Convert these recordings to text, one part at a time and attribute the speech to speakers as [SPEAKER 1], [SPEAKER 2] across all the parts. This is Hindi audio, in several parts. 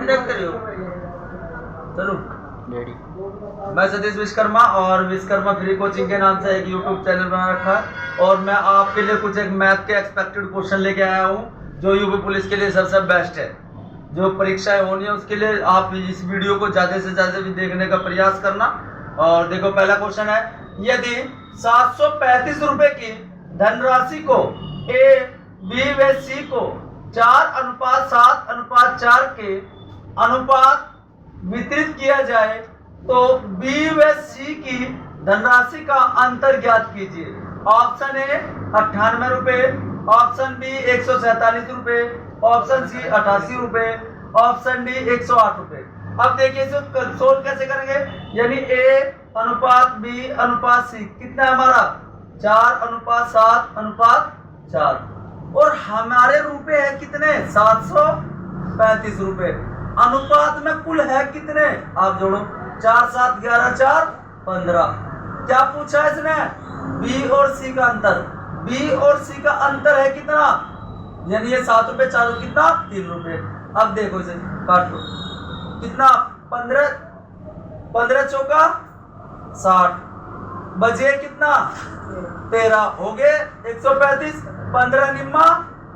[SPEAKER 1] देखते रहो। चलो
[SPEAKER 2] रेडी।
[SPEAKER 1] मैं सतीश विश्वकर्मा और विश्वकर्मा फ्री कोचिंग के नाम से एक यूट्यूब चैनल बना रखा है और मैं आपके लिए कुछ एक मैथ के एक्सपेक्टेड क्वेश्चन लेके आया हूँ जो यूपी पुलिस के लिए सबसे बेस्ट है। जो परीक्षाएं होनी है उसके लिए आप इस वीडियो को ज़्यादा से ज़्यादा भी देखने का प्रयास करना। और देखो पहला क्वेश्चन है, यदि 735 रुपए की धनराशि को ए बी व सी को 4:7:4 के अनुपात वितरित किया जाए तो बी व सी की धनराशि का अंतर ज्ञात कीजिए। ऑप्शन ए 98 रुपए, ऑप्शन बी 147 रुपए, ऑप्शन सी 88 रुपए, ऑप्शन डी 108 रुपए। अब देखिए इसे सोल्व कैसे करेंगे, यानी ए अनुपात बी अनुपात सी कितना है हमारा 4:7:4 और हमारे रुपए है कितने 735 रुपए। अनुपात में कुल है कितने, आप जोड़ो 4 7 11 4 15। क्या पूछा है इसने, बी और सी का अंतर। बी और सी का अंतर है कितना, यानी ये 7 रुपए 4 कितना 3 रुपए। अब देखो इसे काट लो कितना 15 चौका 60 बजे कितना 13 हो गए 135, 15 निम्मा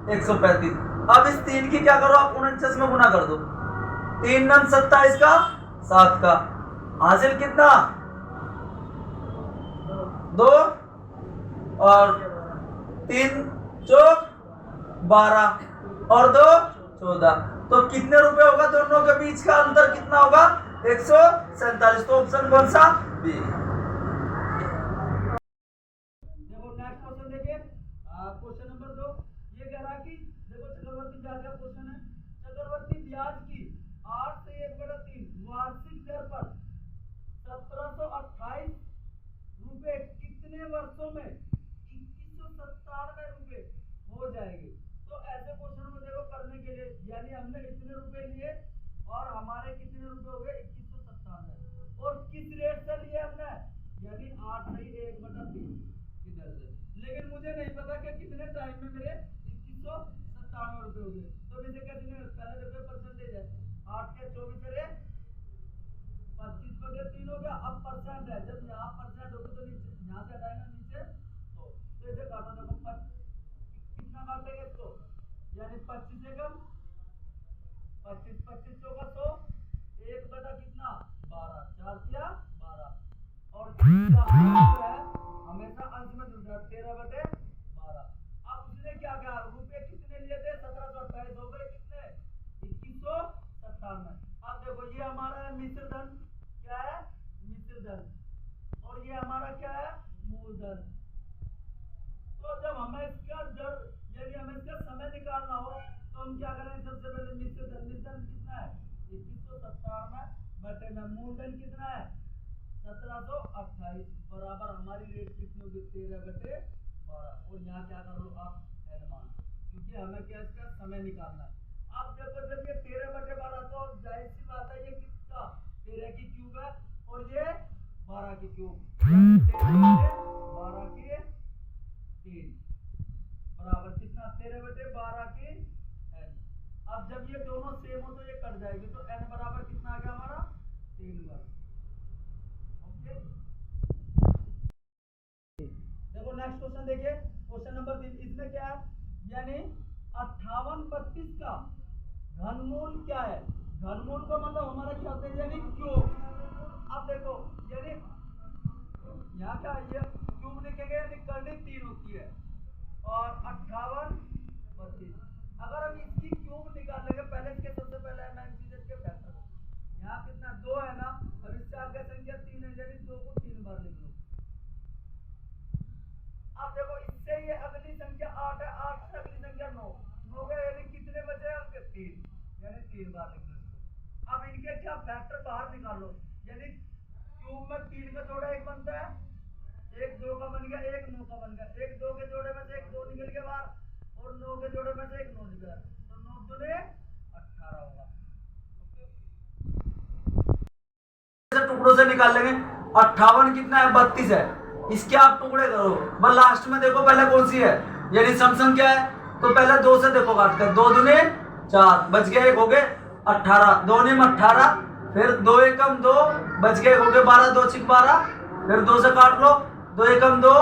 [SPEAKER 1] 135। अब इस 3 की क्या करो आप 49 में गुना कर दो, 3 9 27 का 7 का हासिल कितना 2 और 3 चौक 12 और 2 14। तो कितने रुपए होगा दोनों के बीच का अंतर कितना होगा 147। तो ऑप्शन कौन सा बी। देखो नेक्स्ट क्वेश्चन देखिए, क्वेश्चन नंबर 2 ये कह रहा है कि देखो चक्रवर्ती ब्याज का क्वेश्चन है। चक्रवर्ती ब्याज की 8 से 1/3 वार्षिक दर पर 1728 रुपए कितने वर्षों में 2197 रुपए हो जाएंगे। तो ऐसे क्वेश्चन में देखो करने के लिए, यानी हमने इतने रुपए लिए और हमारे कितने रुपए हो गए 2197 और किस रेट से लिए हमने, यानी 8 नहीं 1/3 किधर से। लेकिन मुझे नहीं पता कि कितने टाइम में मेरे 2197 रुपए हो गए। तो इसे कैसे, पहले देखो परसेंटेज है 8 के 24 से 25/3 हो गया। अब परसेंट है, जब यहाँ परसेंट होगा तो नीचे यहाँ से हटाएंगे नीचे तो इसे काटो। देखो कितना काटेंगे इसको, यानी 25 से कम 25 25 चौका 100 1 बटा कितना 12 4 किया 12 और जो है हमेशा अंश में जुड़ जाता 13/12। अब उसने क्या किया, रुपए कितने लिए थे 1728 हो गए कितने 2197। अब देखो ये हमारा है मिश्र धन, क्या है मिश्र धन और ये हमारा क्या है मूलधन। तो जब हमें इसका दर यानी हमें इसका समय निकालना हो तो हम क्या करेंगे, सबसे पहले मिश्र धन कितना है 2197 बटे में मूलधन कितना है 1728 बराबर हमारी रेट कितनी होगी 13/12। और यहाँ क्या कर लो आप n मान, क्योंकि हमें क्या इसका समय निकालना है। अब देखो जब ये 13/12 तो जाहिर सी बात है ये कितना 13 की क्यूब है और ये 12 की क्यूब 12 के 3 बराबर कितना 13/12 की n। अब जब ये दोनों सेम हो तो ये कट जाएगी तो n बराबर कितना आ गया हमारा 3 वर्ग। ओके देखो नेक्स्ट क्वेश्चन देखिए, क्वेश्चन नंबर 3 इसमें क्या है, यानी 5832 का घनमूल क्या है। घनमूल का मतलब हमारा क्या होता है, यानी क्यूब। अब देखो यानी यहाँ क्या ये क्यूब लिखेंगे यानी करनी 3 होती है और 5832 अगर हम इसकी क्यूब निकाल लेंगे, पहले इसके सबसे पहले हम इसके फैक्टर को, यहाँ कितना 2 है ना, अब इससे आगे संख्या 3 है यानी 2 को 3 बार लिख लो। अब देखो इससे ये अगली संख्या 8 है, 8 से अगली संख्या 9 9 है यानी कितने बचे अंक 3 यानी 3 बार लिख लो। अब इनके क्या फैक्टर बाहर निकाल लो, यानी क्यूब में 3 का जोड़ा 1 बनता है, 1 2 का बन गया 1 9 का बन गया, 1 2 के जोड़े में से 1 2 निकल गया बाहर और 9 के जोड़े में से 1 9 निकला तो 9 दूने 18 होगा। टुकड़ों से निकाल लेंगे 58 कितना है 32 है, इसके आप टुकड़े करो बस लास्ट में देखो पहले कौन सी है, यानी सम संख्या है तो पहले 2 से देखो काट कर 2 दूने 4 बच गया 1 हो गए। 18, 2 नियम 18, फिर 2 एकम 2, बच गए हो गए 12, 2 छिक 12, फिर 2 से काट लो, 2 एकम 2,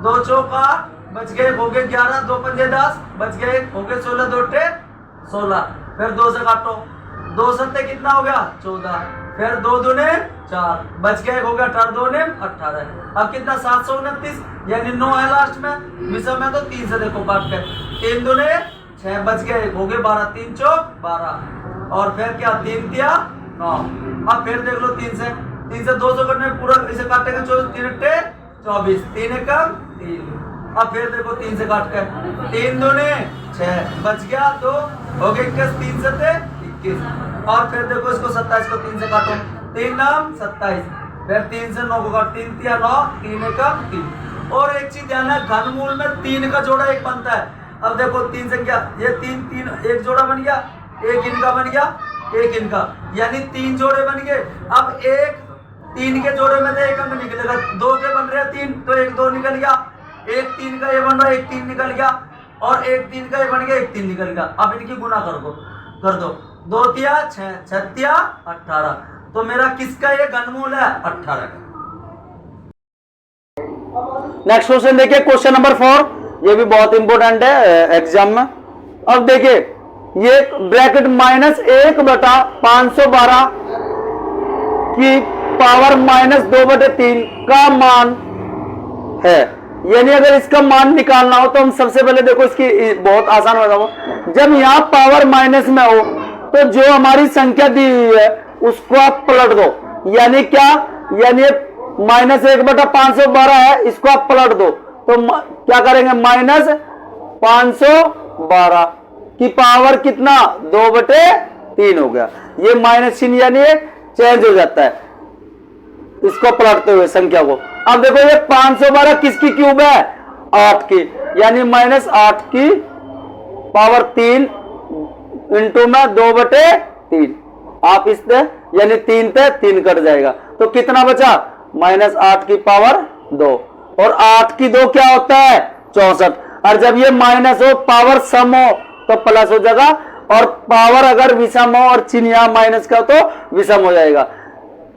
[SPEAKER 1] 2 चौक 8, बच गए हो गए 11, 2 पंजे 10, बच गए हो गए 16, 2 टे 16, फिर 2 से काटो, 2 सत्ते कितना हो गया 14, फिर 2 दूने 4, बच गए हो गया 18, 2 ने 18, अब कितना 729, यानी 9 है लास्ट में, विषम में तो 3 से देखो काट के, 3 दूने 6, बच गए हो गए 12, 3 चौक 12, और फिर क्या 3 तिया 9, अब फिर देख लो 3 से 200 करने पूरा इसे काटेंगे 24, 3 टे 24, 3 एकम 3, अब फिर देखो 3 से काट के, 3 दूने 6, बच गया 2, हो गए 21, 3 से 21, और फिर देखो इसको 27 को 3 से काटो, 3 नाम 27, फिर 3 से 9 को काट, 3 तिया 9, 3 एकम 3, और एक चीज ध्यान है घनमूल में 3 का जोड़ा एक बनता है, अब देखो 3 से क्या, ये 3 एक जोड़ा बन गया, एक इनका बन गया, एक इनका, यानी 3 जोड़े बन गए, अब एक 3 के जोड़े में तो एक अंक निकलेगा, 2 के बन रहे हैं 3, तो एक 2 निकल गया, एक 3 का ये बन रहा है, एक 3 निकल गया, और एक 3 का ये बन गया, एक 3 निकल गया, अब इनकी गुना कर दो, 2 तिया 6, 6 तिया 18, तो मेरा किसका ये घनमूल है 18 का।
[SPEAKER 2] नेक्स्ट क्वेश्चन देखिए, क्वेश्चन नंबर 4, ये भी बहुत इंपॉर्टेंट है एग्जाम में। अब देखिए ये ब्रैकेट -1/512 की पावर -2/3 का मान है, यानी अगर इसका मान निकालना हो तो हम सबसे पहले देखो इसकी बहुत आसान बताओ, जब यहाँ पावर माइनस में हो तो जो हमारी संख्या दी हुई है उसको आप पलट दो, यानी क्या, यानी -1/512 है, इसको आप पलट दो तो क्या करेंगे, -512 की पावर कितना 2/3 हो गया, ये माइनस चिन्ह यानी चेंज हो जाता है इसको पलटते हुए संख्या को। अब देखो ये 512 किसकी क्यूब है 8 की, यानी -8 की पावर 3 इंटू में 2/3, आप इससे यानी 3 से 3 कट जाएगा तो कितना बचा -8 की पावर 2, और 8 की 2 क्या होता है 64, और जब ये माइनस हो पावर सम हो तो प्लस हो जाएगा, और पावर अगर विषम हो और चिन्ह यहां माइनस का तो विषम हो जाएगा।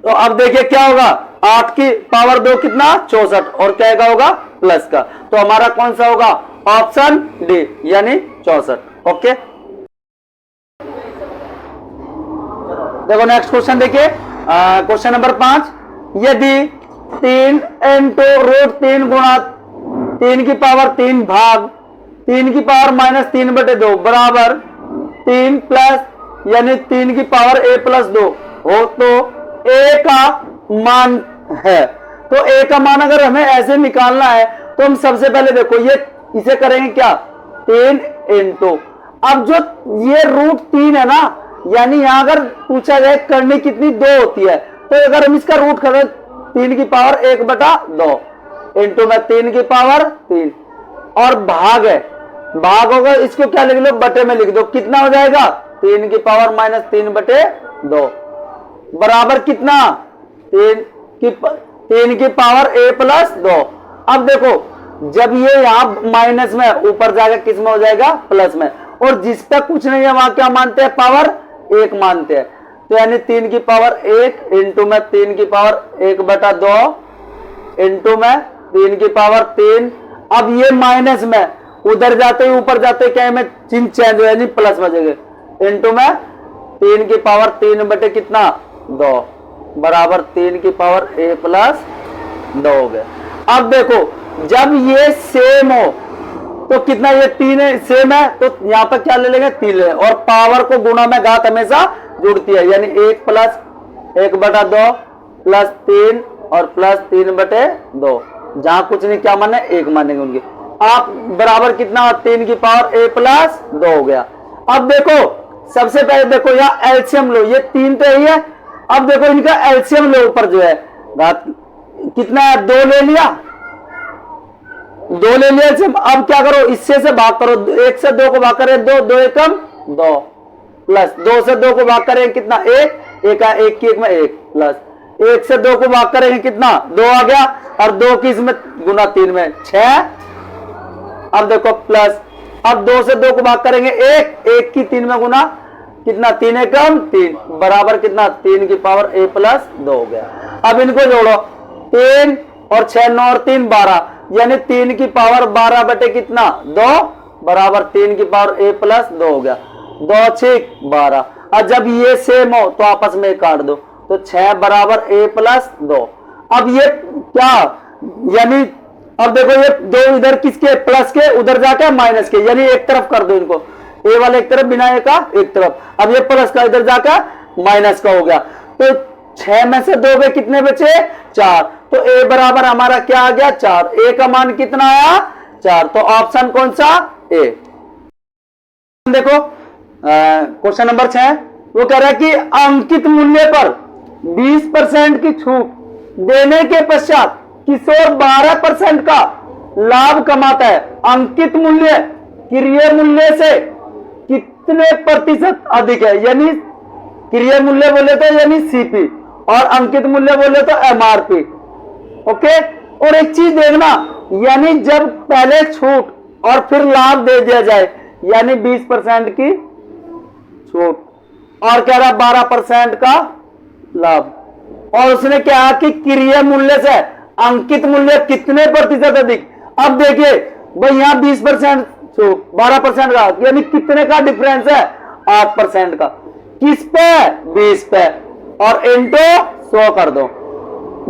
[SPEAKER 2] तो अब देखिए क्या होगा, 8 की पावर 2 कितना 64, और क्या का होगा प्लस का, तो हमारा कौन सा होगा ऑप्शन डी यानी 64। ओके, देखो नेक्स्ट क्वेश्चन देखिए, क्वेश्चन नंबर 5, यदि 3 इंटू √3 गुणा 3 की पावर 3 भाग 3 की पावर -3/2 बराबर 3 प्लस यानी 3 की पावर a+2 हो तो a का मान है। तो a का मान अगर हमें ऐसे निकालना है तो हम सबसे पहले देखो ये इसे करेंगे क्या 3 इंटू, अब जो ये √3 है ना, यानी यहां अगर पूछा जाए करनी कितनी 2 होती है, तो अगर हम इसका रूट करें 3 की पावर 1/2 इंटू में 3 की पावर 3, और भाग है, भाग होगा इसको क्या लिख लो बटे में लिख दो, कितना हो जाएगा 3 की पावर -3/2 बराबर कितना 3 की पावर a+2। अब देखो जब ये यहां माइनस में ऊपर जाएगा किस में हो जाएगा प्लस में, और जिस तक कुछ नहीं है वहां क्या मानते हैं पावर 1 मानते हैं, तो यानी 3 की पावर 1 इंटू में 3 की पावर 1/2 इंटू में 3 की पावर 3, अब ये माइनस में उधर जाते ही ऊपर जाते क्या में चिन्ह चेंज हो यानी प्लस बचेगा, इंटू में 3 की पावर 3 बटे कितना 2 बराबर 3 की पावर a+2 हो गया। अब देखो जब ये सेम हो तो कितना, ये 3 सेम है तो यहां पर क्या ले लेंगे 3 ले, और पावर को गुणा में घात हमेशा जुड़ती है, यानी 1 प्लस 1/2 प्लस 3 और प्लस 3/2, जहां कुछ नहीं क्या माने 1 मानेंगे उनके, आप बराबर कितना 3 की पावर a+2 हो गया। अब देखो सबसे पहले देखो यहाँ एलसीएम लो, ये 3 तो यही है, अब देखो इनका एलसीएम लो ऊपर जो है घात कितना है 2 ले लिया, 2 ले लिया एलसीएम, अब क्या करो इससे से भाग करो, 1 से 2 को भाग करें 2, 2 एकम 2 प्लस 2 से 2 को भाग करें कितना 1, 1 की 1 में 1 प्लस 1 से 2 को भाग करेंगे कितना 2 आ गया, और 2 की इसमें गुना 3 में 6, अब देखो प्लस, अब 2 से 2 को भाग करेंगे 1 की 3 में गुना कितना 3 एकम 3 बराबर कितना 3 की पावर a प्लस 2 हो गया। अब इनको जोड़ो 3 और 6 9 और 3 12 यानी 3 की पावर 12 बटे कितना 2 बराबर 3 की पावर a प्लस 2 हो गया। 2 6 12। और जब ये सेम हो तो आपस में काट दो तो 6 बराबर a प्लस 2। अब ये क्या यानी अब देखो ये दो इधर किसके प्लस के उधर जाके माइनस के यानी एक तरफ कर दो इनको ए वाले एक तरफ बिना ए का एक तरफ। अब ये प्लस का इधर जाकर माइनस का हो गया तो 6 में से 2 गए कितने बचे 4 तो ए बराबर हमारा क्या आ गया 4। ए का मान कितना आया 4 तो ऑप्शन कौन सा ए। देखो क्वेश्चन नंबर 6 वो कह रहा है कि अंकित मूल्य पर 20% की छूट देने के पश्चात किशोर 12% का लाभ कमाता है। अंकित मूल्य क्रय मूल्य से कितने प्रतिशत अधिक है यानी क्रय मूल्य बोले तो यानी सीपी और अंकित मूल्य बोले तो एमआरपी। ओके और एक चीज देखना यानी जब पहले छूट और फिर लाभ दे दिया जाए यानी 20% की छूट और कह रहा 12% का लाभ और उसने क्या कि क्रय मूल्य से अंकित मूल्य कितने प्रतिशत अधिक। अब देखिए भाई यहां 20% छूट 12% का यानी कितने का डिफरेंस है 8% का किस पे 20 पे और इंटू 100 कर दो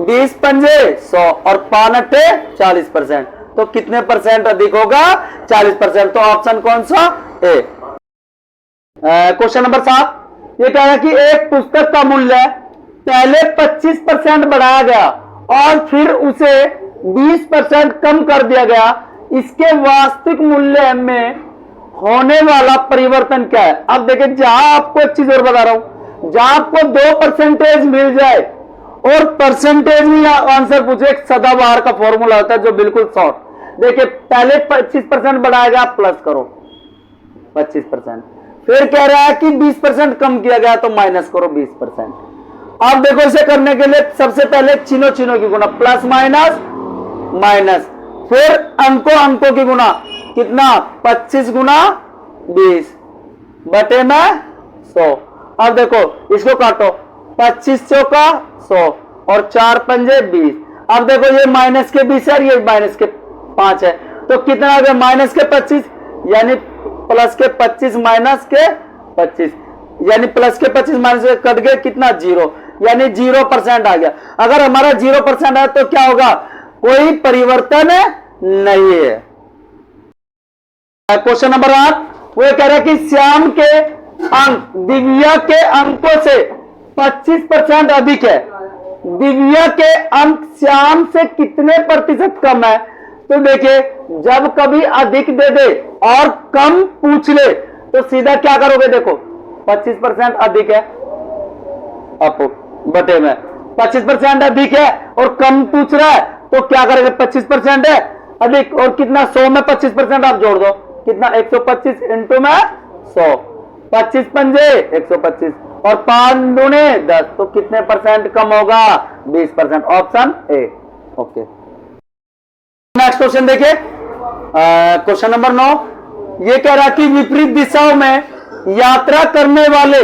[SPEAKER 2] 20 पंजे 100 और 5 अट्ठे 40% तो कितने परसेंट अधिक होगा 40%। तो ऑप्शन कौन सा ए। क्वेश्चन नंबर 7 ये कह रहा है कि एक पुस्तक का मूल्य पहले 25% बढ़ाया गया और फिर उसे 20% कम कर दिया गया इसके वास्तविक मूल्य में होने वाला परिवर्तन क्या है। अब देखिए जहां आपको एक चीज और बता रहा हूं जहां आपको 2% मिल जाए और परसेंटेज में आंसर पूछे एक सदाबहार का फॉर्मूला होता है जो बिल्कुल शॉर्ट। देखिए पहले 25% बढ़ाया गया प्लस करो 25% फिर कह रहा है कि 20% कम किया गया तो माइनस करो 20%। अब देखो इसे करने के लिए सबसे पहले चिन्हों चिन्हों की गुना प्लस माइनस माइनस फिर अंकों की गुना कितना 25 गुना 20 बटे में 100। अब देखो इसको काटो 25 चौका 100 और 4 पंजे 20। अब देखो ये माइनस के 20 है ये माइनस के 5 है तो कितना आ गया माइनस के 25 यानी प्लस के 25 माइनस के 25 यानी प्लस के 25 माइनस के कट गए कितना 0 यानी 0% आ गया। अगर हमारा 0% है तो क्या होगा कोई परिवर्तन नहीं है। क्वेश्चन नंबर 8 वो कह रहा है कि श्याम के अंक दिव्या के अंकों से 25% अधिक है। दिव्या के अंक श्याम से कितने प्रतिशत कम है। तो देखिए जब कभी अधिक दे दे और कम पूछ ले तो सीधा क्या करोगे देखो 25% अधिक है अप बटे में 25% अधिक है और कम पूछ रहा है तो क्या करेंगे 25% है अधिक और कितना 100 में 25% आप जोड़ दो कितना 125 इंटू में 100 25 पंजे 125 और 5 दूने 10 तो कितने परसेंट कम होगा 20%। Option A. Okay next question देखिए क्वेश्चन नंबर 9 ये कह रहा कि विपरीत दिशाओं में यात्रा करने वाले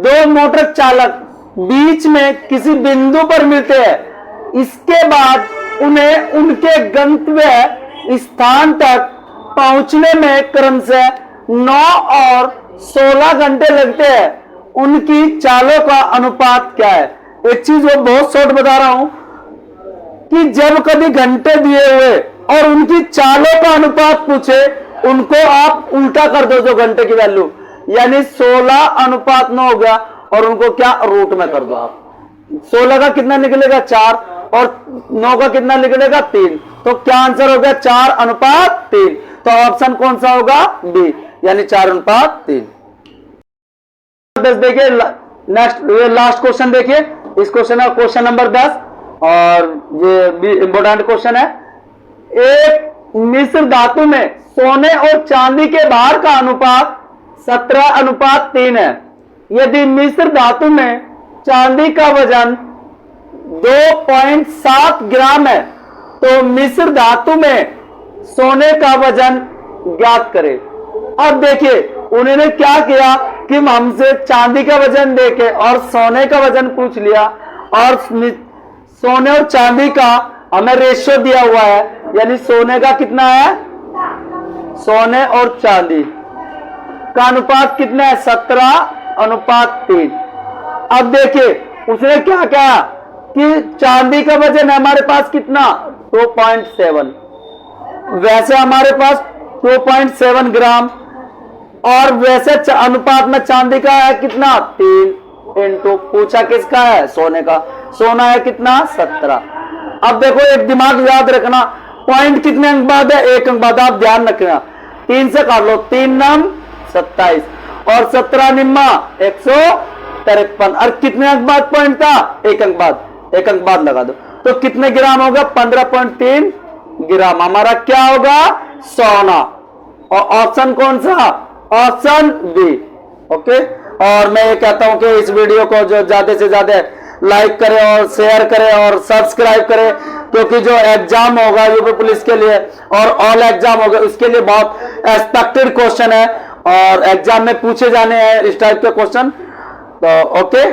[SPEAKER 2] 2 मोटर चालक बीच में किसी बिंदु पर मिलते हैं इसके बाद उन्हें उनके गंतव्य स्थान तक पहुंचने में क्रमशः 9 और 16 घंटे लगते हैं उनकी चालों का अनुपात क्या है। एक चीज वो बहुत शॉर्ट बता रहा हूं कि जब कभी घंटे दिए हुए और उनकी चालों का अनुपात पूछे उनको आप उल्टा कर दो जो घंटे की वैल्यू यानी 16 अनुपात 9 हो गया और उनको क्या रूट में कर दो आप 16 का कितना निकलेगा 4 और 9 का कितना निकलेगा 3 तो क्या आंसर हो गया 4 अनुपात 3। तो ऑप्शन कौन सा होगा बी यानी 4 अनुपात 3। देखिए नेक्स्ट लास्ट क्वेश्चन देखिए इस क्वेश्चन है क्वेश्चन नंबर 10 और ये इंपोर्टेंट क्वेश्चन है। एक मिश्र धातु में सोने और चांदी के भार का अनुपात 17:3 है। यदि मिश्र धातु में चांदी का वजन 2.7 ग्राम है तो मिश्र धातु में सोने का वजन ज्ञात करें। अब देखिए उन्होंने क्या किया कि हमसे चांदी का वजन देके और सोने का वजन पूछ लिया, और सोने और चांदी का हमें रेशियो दिया हुआ है, यानी सोने का कितना है, सोने और चांदी का अनुपात कितना है, 17:3। अब देखिए उसने क्या कहा कि चांदी का वजन है हमारे पास कितना, 2.7, वैसे हमारे पास 2.7 ग्राम, और वैसे अनुपात में चांदी का है कितना, 3 इंटू, पूछा किसका है, सोने का, सोना है कितना, 17। अब देखो एक दिमाग याद रखना, पॉइंट कितने अंक बाद है, 1 अंक बाद, आप ध्यान रखना, 3 से काट लो, 3 नम 27 और 17 निम्मा 153, और कितने अंक बाद पॉइंट था, 1 अंक बाद, 1 अंक बाद लगा दो, तो कितने ग्राम होगा, 15.3 ग्राम हमारा क्या होगा, सोना। और ऑप्शन कौन सा, ऑप्शन बी। ओके, और मैं ये कहता हूं कि इस वीडियो को जो ज्यादा से ज्यादा लाइक करें और शेयर करें और सब्सक्राइब करें, क्योंकि जो एग्जाम होगा यूपी पुलिस के लिए और ऑल एग्जाम होगा उसके लिए बहुत एक्सपेक्टेड क्वेश्चन है और एग्जाम में पूछे जाने हैं इस टाइप के क्वेश्चन। तो ओके।